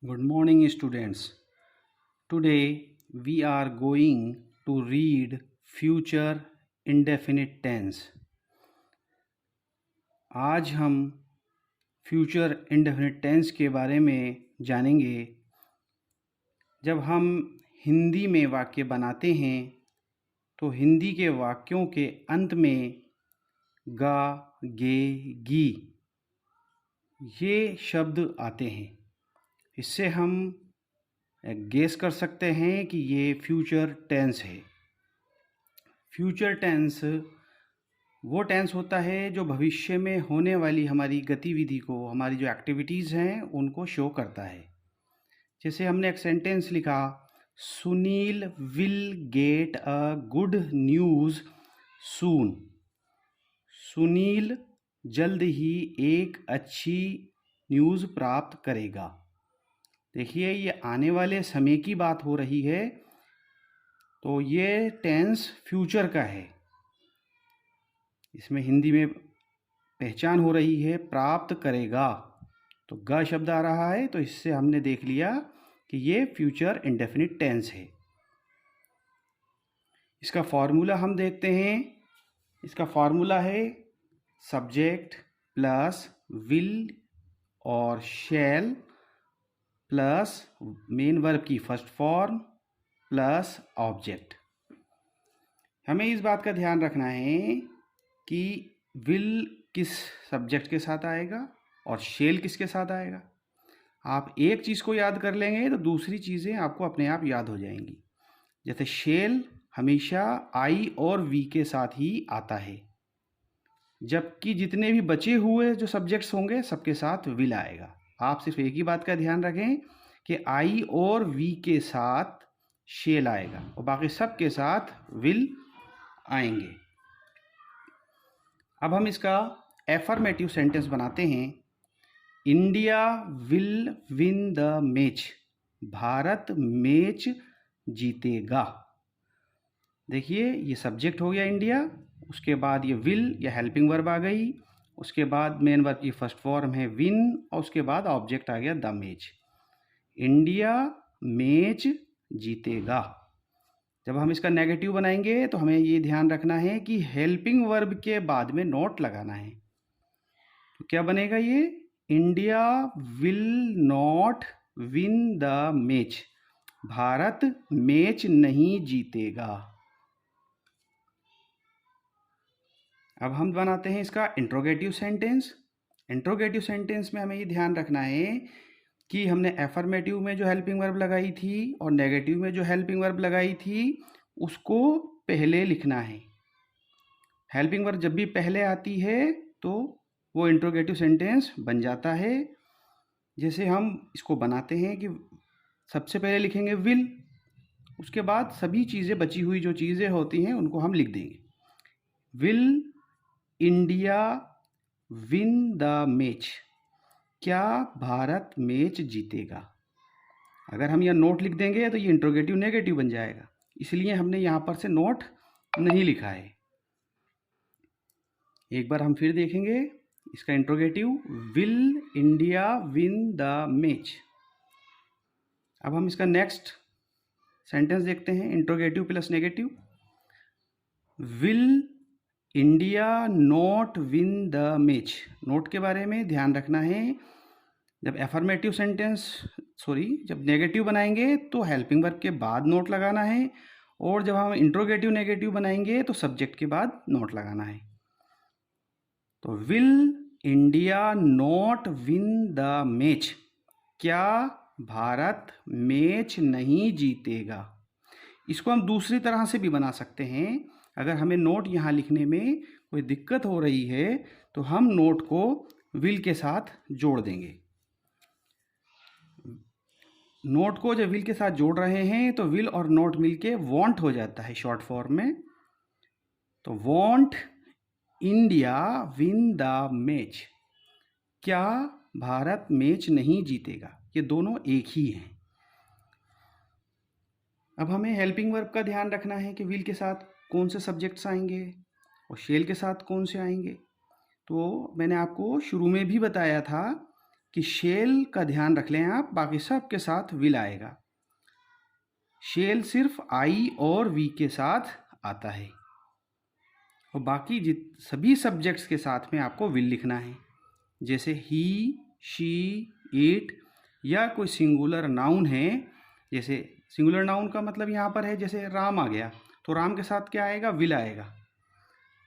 Good morning, students. Today we are going to read future indefinite tense. आज हम future indefinite tense के बारे में जानेंगे। जब हम हिंदी में वाक्य बनाते हैं तो हिंदी के वाक्यों के अंत में गा, गे, गी ये शब्द आते हैं। इससे हम गेस कर सकते हैं कि ये फ्यूचर टेंस है। फ्यूचर टेंस वो टेंस होता है जो भविष्य में होने वाली हमारी गतिविधि को, हमारी जो एक्टिविटीज़ हैं उनको शो करता है। जैसे हमने एक सेंटेंस लिखा, Sunil will get a good news soon. Sunil जल्द ही एक अच्छी न्यूज़ प्राप्त करेगा। देखिए, ये आने वाले समय की बात हो रही है, तो ये टेंस फ्यूचर का है। इसमें हिंदी में पहचान हो रही है प्राप्त करेगा, तो ग शब्द आ रहा है, तो इससे हमने देख लिया कि ये फ्यूचर इंडेफिनिट टेंस है। इसका फॉर्मूला हम देखते हैं। इसका फॉर्मूला है सब्जेक्ट प्लस विल और शैल प्लस मेन वर्ब की फर्स्ट फॉर्म प्लस ऑब्जेक्ट। हमें इस बात का ध्यान रखना है कि विल किस सब्जेक्ट के साथ आएगा और शेल किसके साथ आएगा। आप एक चीज़ को याद कर लेंगे तो दूसरी चीज़ें आपको अपने आप याद हो जाएंगी। जैसे शेल हमेशा आई और वी के साथ ही आता है, जबकि जितने भी बचे हुए जो सब्जेक्ट्स होंगे सबके साथ विल आएगा। आप सिर्फ एक ही बात का ध्यान रखें कि आई और वी के साथ शेल आएगा और बाकी सब के साथ विल आएंगे। अब हम इसका एफर्मेटिव सेंटेंस बनाते हैं। India will win the match. Bharat match जीतेगा। देखिए, ये सब्जेक्ट हो गया इंडिया, उसके बाद ये विल या हेल्पिंग वर्ब आ गई, उसके बाद मेन वर्ब की फर्स्ट फॉर्म है विन और उसके बाद ऑब्जेक्ट आ गया द मैच। इंडिया मैच जीतेगा। जब हम इसका नेगेटिव बनाएंगे तो हमें ये ध्यान रखना है कि हेल्पिंग वर्ब के बाद में नॉट लगाना है। तो क्या बनेगा ये? India will not win the match. Bharat match नहीं जीतेगा। अब हम बनाते हैं इसका इंट्रोगेटिव सेंटेंस। इंट्रोगेटिव सेंटेंस में हमें ये ध्यान रखना है कि हमने एफर्मेटिव में जो हेल्पिंग वर्ब लगाई थी और नेगेटिव में जो हेल्पिंग वर्ब लगाई थी उसको पहले लिखना है। हेल्पिंग वर्ब जब भी पहले आती है तो वो इंट्रोगेटिव सेंटेंस बन जाता है। जैसे हम इसको बनाते हैं कि सबसे पहले लिखेंगे विल, उसके बाद सभी चीज़ें, बची हुई जो चीज़ें होती हैं उनको हम लिख देंगे। Will India win the match. क्या भारत मैच जीतेगा? अगर हम यहाँ नोट लिख देंगे तो ये इंट्रोगेटिव नेगेटिव बन जाएगा, इसलिए हमने यहाँ पर से नोट नहीं लिखा है। एक बार हम फिर देखेंगे इसका interrogative, will India win the match. अब हम इसका नेक्स्ट सेंटेंस देखते हैं, interrogative plus negative. Will India not win the match. Note के बारे में ध्यान रखना है। जब एफर्मेटिव सेंटेंस जब नेगेटिव बनाएंगे तो हेल्पिंग वर्ब के बाद नोट लगाना है, और जब हम इंट्रोगेटिव नेगेटिव बनाएंगे तो सब्जेक्ट के बाद नोट लगाना है। तो will India not win the match. क्या भारत मैच नहीं जीतेगा? इसको हम दूसरी तरह से भी बना सकते हैं। अगर हमें नोट यहाँ लिखने में कोई दिक्कत हो रही है तो हम नोट को विल के साथ जोड़ देंगे। नोट को जब विल के साथ जोड़ रहे हैं तो विल और नोट मिलके वांट हो जाता है शॉर्ट फॉर्म में। तो want India win the match. क्या भारत मैच नहीं जीतेगा? ये दोनों एक ही हैं। अब हमें हेल्पिंग वर्ब का ध्यान रखना है कि विल के साथ कौन से सब्जेक्ट्स आएंगे और शेल के साथ कौन से आएंगे। तो मैंने आपको शुरू में भी बताया था कि शेल का ध्यान रख लें आप, बाकी सब के साथ विल आएगा। शेल सिर्फ आई और वी के साथ आता है और बाकी सभी सब्जेक्ट्स के साथ में आपको विल लिखना है। जैसे ही, शी, इट या कोई सिंगुलर नाउन है, जैसे सिंगुलर नाउन का मतलब यहाँ पर है, जैसे राम आ गया तो राम के साथ क्या आएगा, विल आएगा।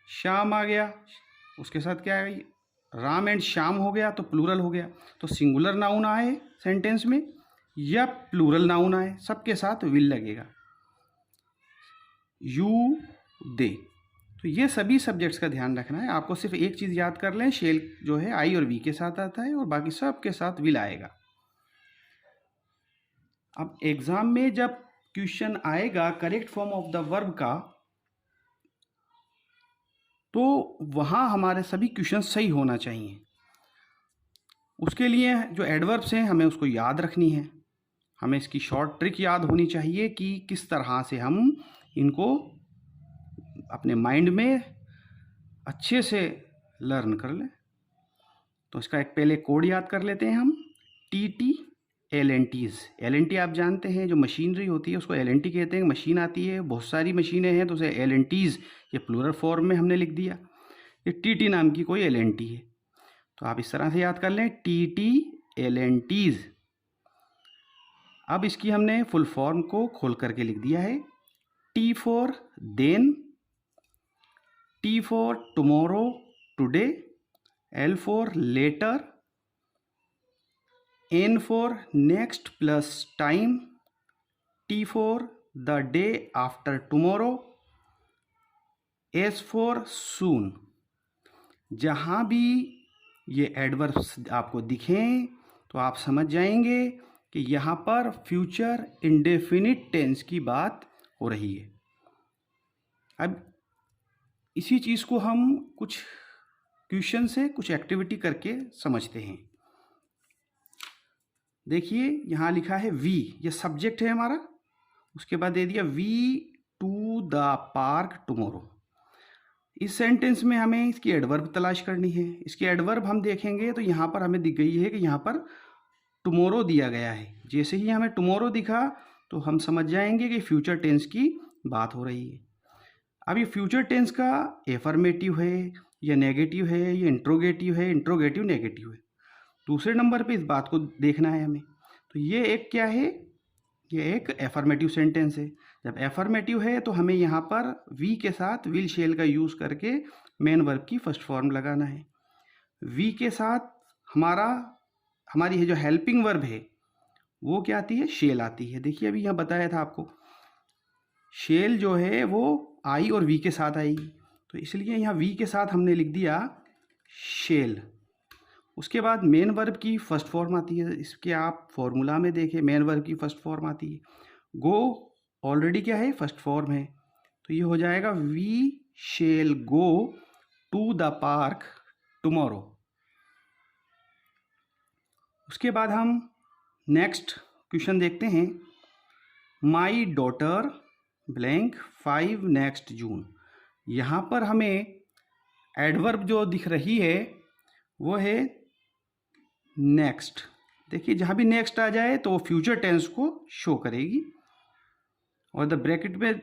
श्याम आ गया उसके साथ क्या आएगा, राम एंड श्याम हो गया तो प्लूरल हो गया। तो सिंगुलर नाउन आए सेंटेंस में या प्लूरल नाउन आए, सबके साथ विल लगेगा। यू, दे, तो ये सभी सब्जेक्ट्स का ध्यान रखना है आपको। सिर्फ एक चीज़ याद कर लें, शेल जो है आई और वी के साथ आता है और बाकी सब के साथ विल आएगा। अब एग्जाम में जब क्वेश्चन आएगा correct form of the verb का, तो वहाँ हमारे सभी क्वेश्चन सही होना चाहिए। उसके लिए जो एडवर्ब्स हैं हमें उसको याद रखनी है, हमें इसकी शॉर्ट ट्रिक याद होनी चाहिए कि किस तरह से हम इनको अपने माइंड में अच्छे से लर्न कर लें। तो इसका एक पहले कोड याद कर लेते हैं हम, TT LNTs। LNT आप जानते हैं जो मशीनरी होती है उसको LNT कहते हैं। मशीन आती है, बहुत सारी मशीनें हैं तो उसे LNTs ये प्लूरल फॉर्म में हमने लिख दिया। ये TT नाम की कोई LNT है, तो आप इस तरह से याद कर लें, TT LNTs। अब इसकी हमने फुल फॉर्म को खोल करके लिख दिया है। T for then, T for tomorrow, today, L for letter, N for next plus time, T for the day after tomorrow, S for soon. जहाँ भी ये एडवर्ब्स आपको दिखें तो आप समझ जाएंगे कि यहाँ पर फ्यूचर इंडेफिनिट टेंस की बात हो रही है। अब इसी चीज़ को हम कुछ क्वेश्चन से, कुछ एक्टिविटी करके समझते हैं। देखिए यहाँ लिखा है वी, ये सब्जेक्ट है हमारा, उसके बाद दे दिया we to the park tomorrow. इस सेंटेंस में हमें इसकी एडवर्ब तलाश करनी है। इसकी एडवर्ब हम देखेंगे तो यहाँ पर हमें दिख गई है कि यहाँ पर टुमारो दिया गया है। जैसे ही हमें टुमारो दिखा तो हम समझ जाएंगे कि फ्यूचर टेंस की बात हो रही है। अब ये फ्यूचर टेंस का एफर्मेटिव है या नेगेटिव है या इंट्रोगेटिव है, इंट्रोगेटिव नेगेटिव है, दूसरे नंबर पे इस बात को देखना है हमें। तो ये एक क्या है, ये एक एफर्मेटिव सेंटेंस है। जब एफर्मेटिव है तो हमें यहाँ पर वी के साथ विल शेल का यूज़ करके मेन वर्ब की फर्स्ट फॉर्म लगाना है। वी के साथ हमारी है जो हेल्पिंग वर्ब है वो क्या आती है, शेल आती है। देखिए अभी यहाँ बताया था आपको, शेल जो है वो आई और वी के साथ आएगी, तो इसलिए यहाँ वी के साथ हमने लिख दिया शेल। उसके बाद मेन वर्ब की फर्स्ट फॉर्म आती है, इसके आप फॉर्मूला में देखें मेन वर्ब की फर्स्ट फॉर्म आती है। गो ऑलरेडी क्या है, फर्स्ट फॉर्म है, तो ये हो जाएगा we shall go to the park tomorrow. उसके बाद हम नेक्स्ट क्वेश्चन देखते हैं। My daughter blank 5 next June. यहाँ पर हमें एडवर्ब जो दिख रही है वो है नेक्स्ट। देखिए जहाँ भी नेक्स्ट आ जाए तो वो फ्यूचर टेंस को शो करेगी। और द ब्रैकेट में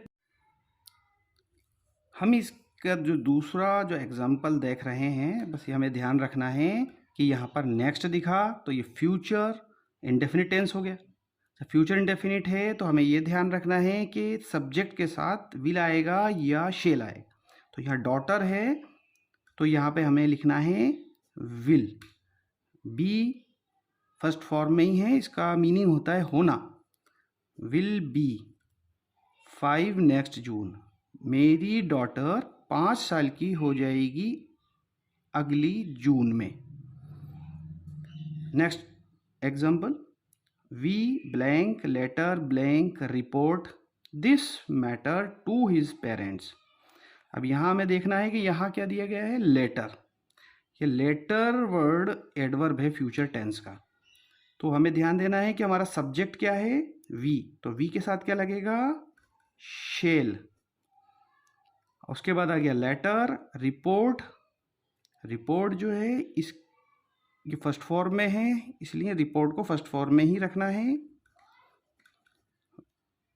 हम इसका जो दूसरा जो एग्जांपल देख रहे हैं, बस ये हमें ध्यान रखना है कि यहाँ पर नेक्स्ट दिखा तो ये फ्यूचर इंडेफिनिट टेंस हो गया। जब फ्यूचर इंडेफिनिट है तो हमें ये ध्यान रखना है कि सब्जेक्ट के साथ विल आएगा या शेल आएगा। तो यहाँ डॉटर है तो यहाँ पे हमें लिखना है विल। बी फर्स्ट फॉर्म में ही है, इसका मीनिंग होता है होना। विल बी 5 नेक्स्ट जून, मेरी डॉटर 5 साल की हो जाएगी अगली जून में। Next example, we blank later blank report this matter to his parents. अब यहाँ हमें देखना है कि यहाँ क्या दिया गया है, लेटर। ये लेटर वर्ड एडवर्ब है फ्यूचर टेंस का, तो हमें ध्यान देना है कि हमारा सब्जेक्ट क्या है, वी, तो वी के साथ क्या लगेगा, शेल। उसके बाद आ गया लेटर, रिपोर्ट। रिपोर्ट जो है ये फर्स्ट फॉर्म में है, इसलिए रिपोर्ट को फर्स्ट फॉर्म में ही रखना है।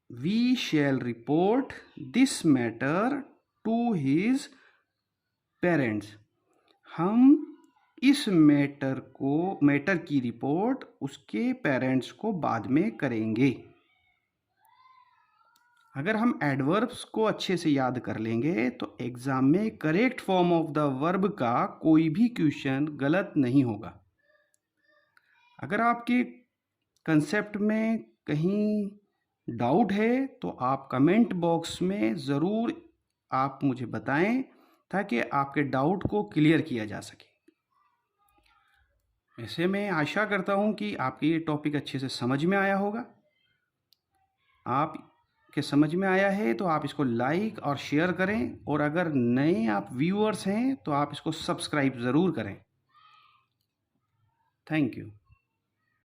We shall report this matter to his parents. हम इस मैटर की रिपोर्ट उसके पेरेंट्स को बाद में करेंगे। अगर हम एडवर्ब्स को अच्छे से याद कर लेंगे तो एग्जाम में correct form of the verb का कोई भी क्वेश्चन गलत नहीं होगा। अगर आपके कंसेप्ट में कहीं डाउट है तो आप कमेंट बॉक्स में ज़रूर आप मुझे बताएं ताकि आपके डाउट को क्लियर किया जा सके। ऐसे मैं आशा करता हूं कि आपके ये टॉपिक अच्छे से समझ में आया होगा। आप के समझ में आया है तो आप इसको लाइक और शेयर करें, और अगर नए आप व्यूअर्स हैं तो आप इसको सब्सक्राइब ज़रूर करें। Thank you.